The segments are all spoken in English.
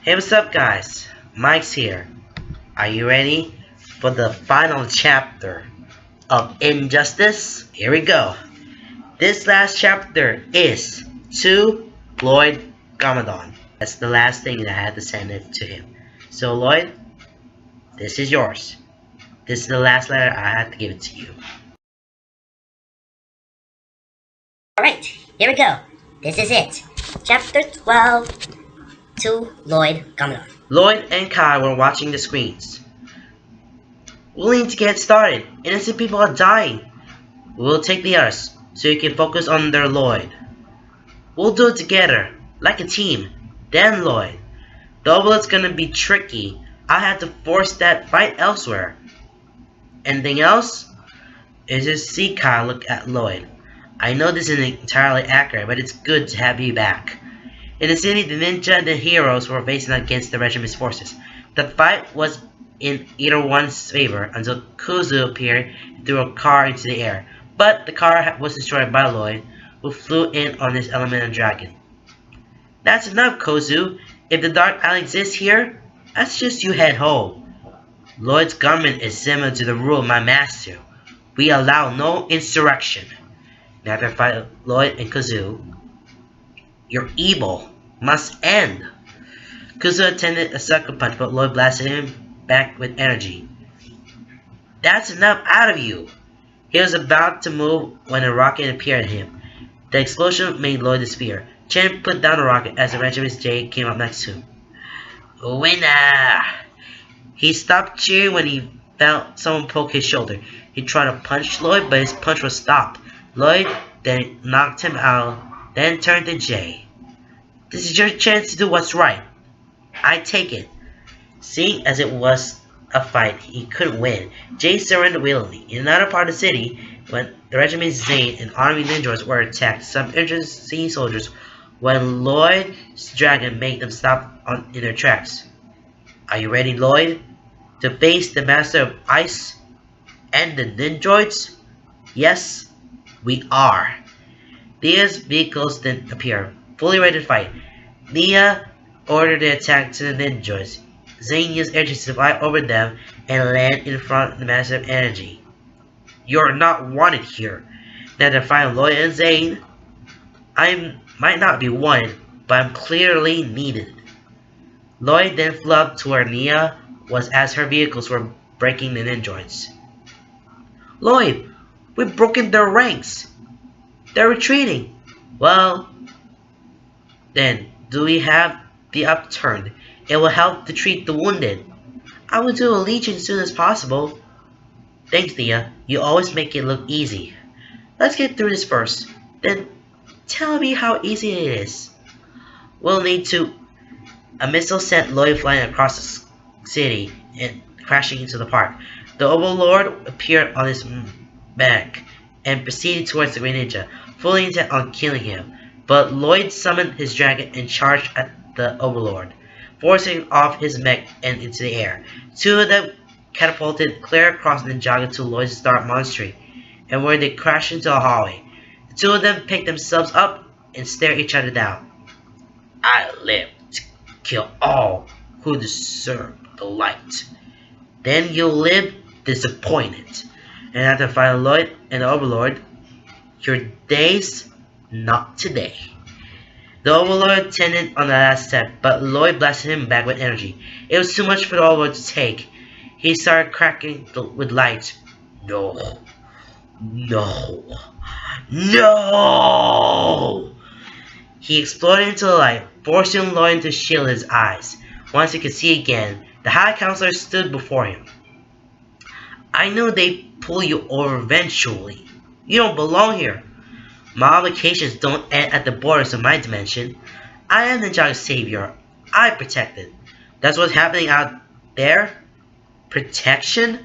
Hey, what's up, guys? Mike's here. Are you ready for the final chapter of Injustice? Here we go. This last chapter is to Lloyd Garmadon. That's the last thing that I had to send it to him. So, Lloyd, this is yours. This is the last letter I had to give it to you. Alright, here we go. This is it. Chapter 12 to Lloyd Garmadon. Lloyd and Kai were watching the screens. We need to get started. Innocent people are dying. We'll take the others, so you can focus on their Lloyd. We'll do it together, like a team. Then Lloyd. The Obelisk's gonna be tricky. I had to force that fight elsewhere. Anything else? Is just see Kyle look at Lloyd. I know this isn't entirely accurate, but it's good to have you back. In the city, the ninja and the heroes were facing against the regiment's forces. The fight was in either one's favor until Kuzu appeared and threw a car into the air. But the car was destroyed by Lloyd, who flew in on his elemental dragon. That's enough, Kuzu. If the Dark Island exists here, that's just you head home. Lloyd's government is similar to the rule of my master. We allow no insurrection. After fight Lloyd and Kuzu, your evil must end. Kuzu attempted a sucker punch, but Lloyd blasted him back with energy. That's enough out of you. He was about to move when a rocket appeared at him. The explosion made Lloyd disappear. Chen put down the rocket as the Regiment's J came up next to him. Winner! He stopped cheering when he felt someone poke his shoulder. He tried to punch Lloyd, but his punch was stopped. Lloyd then knocked him out, then turned to Jay. This is your chance to do what's right. I take it. Seeing as it was a fight he couldn't win, Jay surrendered willingly. In another part of the city, when the regiment's Zane and army ninjas were attacked, some interesting soldiers, when Lloyd's dragon made them stop in their tracks. Are you ready, Lloyd, to face the master of ice and the ninjoids? Yes, we are. Leah's vehicles then appear, fully ready to fight. Leah ordered the attack to the ninjoids. Zane used energy to fly over them and land in front of the master of energy. You're not wanted here. Now to find Lloyd and Zane, I might not be wanted, but I'm clearly needed. Lloyd then flew up to where Nia was as her vehicles were breaking the ninjoids. Lloyd, we've broken their ranks. They're retreating. Well, then, do we have the upturned? It will help to treat the wounded. I will do a legion as soon as possible. Thanks, Thea. You always make it look easy. Let's get through this first. Then, tell me how easy it is. We'll need to... A missile sent Lloyd flying across the city and crashing into the park. The Overlord appeared on his back and proceeded towards the Green Ninja, fully intent on killing him. But Lloyd summoned his dragon and charged at the Overlord, forcing off his mech and into the air. Two of them catapulted clear across Ninjago to Lloyd's dark monastery, and where they crashed into a hallway. The two of them picked themselves up and stared each other down. I live to kill all who deserve the light. Then you'll live disappointed. And after fighting Lloyd and the Overlord, your days, not today. The Overlord tended on the last step, but Lloyd blasted him back with energy. It was too much for the Overlord to take. He started cracking with light. No. No. No! He exploded into the light, forcing Lloyd to shield his eyes. Once he could see again, the High Counselor stood before him. I knew they'd pull you over eventually. You don't belong here. My obligations don't end at the borders of my dimension. I am Ninjago's savior. I protect it. That's what's happening out there? Protection?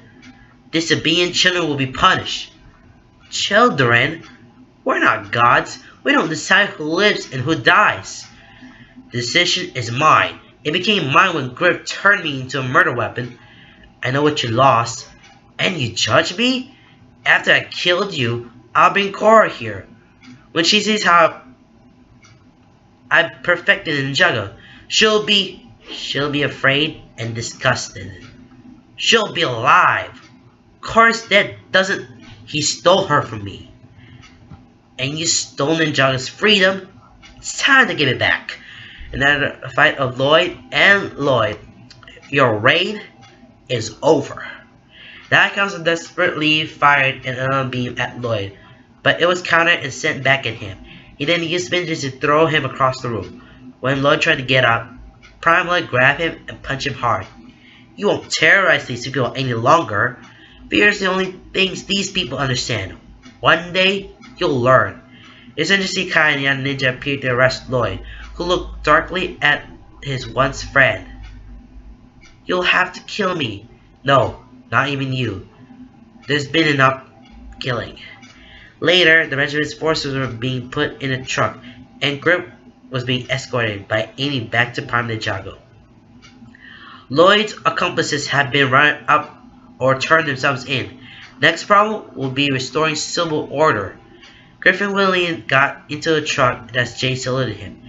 Disobedient children will be punished. Children? We're not gods. We don't decide who lives and who dies. The decision is mine. It became mine when Griff turned me into a murder weapon. I know what you lost. And you judge me? After I killed you, I'll bring Cora here. When she sees how I perfected Ninjago, she'll be She'll be afraid and disgusted. She'll be alive. Of course, that doesn't. He stole her from me. And you stole Ninjaga's freedom. It's time to give it back. Another fight of Lloyd and Lloyd. Your reign is over. That council desperately fired an ion beam at Lloyd, but it was countered and sent back at him. He then used spinach to throw him across the room. When Lloyd tried to get up, Prime Lloyd grabbed him and punched him hard. You won't terrorize these people any longer. Fear is the only things these people understand. One day, you'll learn. Essentially, Kai and the young ninja appeared to arrest Lloyd, who looked darkly at his once friend. You'll have to kill me. No, not even you. There's been enough killing. Later, the regiment's forces were being put in a truck, and Grip was being escorted by Amy back to Prime Ninjago. Lloyd's accomplices have been run up or turned themselves in. Next problem will be restoring civil order. Griffin William got into a truck as Jay saluted him.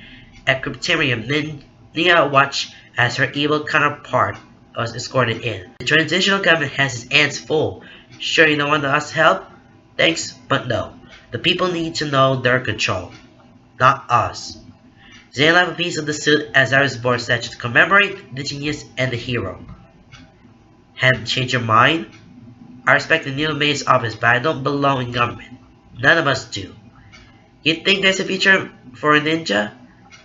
At Cryptarium, Nia watched as her evil counterpart was escorted in. The transitional government has its hands full. Sure you don't want us to help? Thanks, but no. The people need to know their control. Not us. Zane left a piece of the suit as Iris Born statue to commemorate the genius and the hero. Have changed your mind? I respect the new mayor's office, but I don't belong in government. None of us do. You think there's a future for a ninja?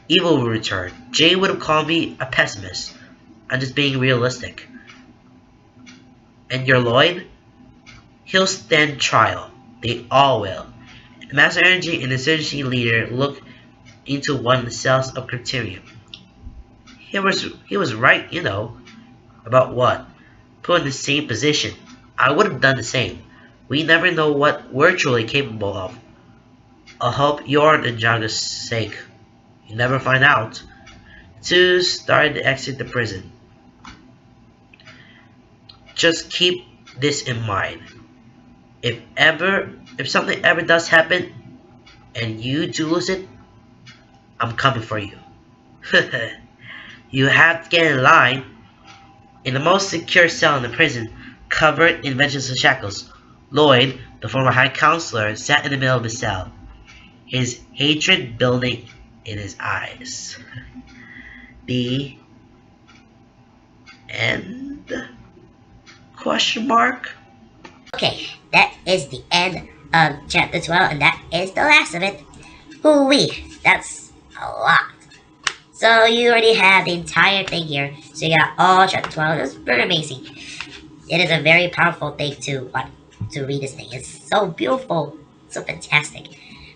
Evil will return. Jay would have called me a pessimist. I'm just being realistic. And your Lloyd? He'll stand trial. They all will. Master Energy and the Insurgency leader look into one of the cells of Cryptarium. He was right, you know. About what? Put in the same position. I would have done the same. We never know what we're truly capable of. I hope you're Ninjaga's sake. You never find out. Two started to exit the prison. Just keep this in mind. If something ever does happen, and you do lose it, I'm coming for you. You have to get in line. In the most secure cell in the prison, covered in vengeance and shackles, Lloyd, the former High Counselor, sat in the middle of the cell, his hatred building in his eyes. The end? Question mark? Okay, that is the end of chapter 12, and that is the last of it. Hoo-wee, that's a lot. So you already have the entire thing here. So you got all chapter 12. It's very amazing. It is a very powerful thing to read this thing. It's so beautiful, so fantastic.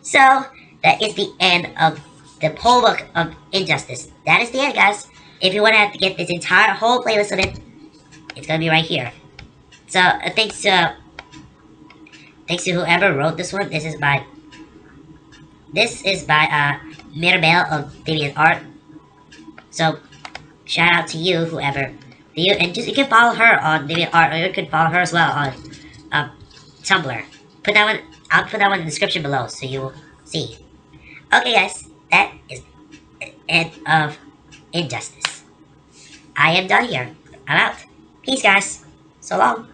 So that is the end of the whole book of Injustice. That is the end, guys. If you want to get this entire whole playlist of it, it's gonna be right here. So thanks to whoever wrote this one. This is by Mirabelle of DeviantArt. So shout out to you, whoever. And you can follow her on DeviantArt, or you can follow her as well on Tumblr. I'll put that one in the description below so you will see. Okay, guys, that is the end of Injustice. I am done here. I'm out. Peace, guys. So long.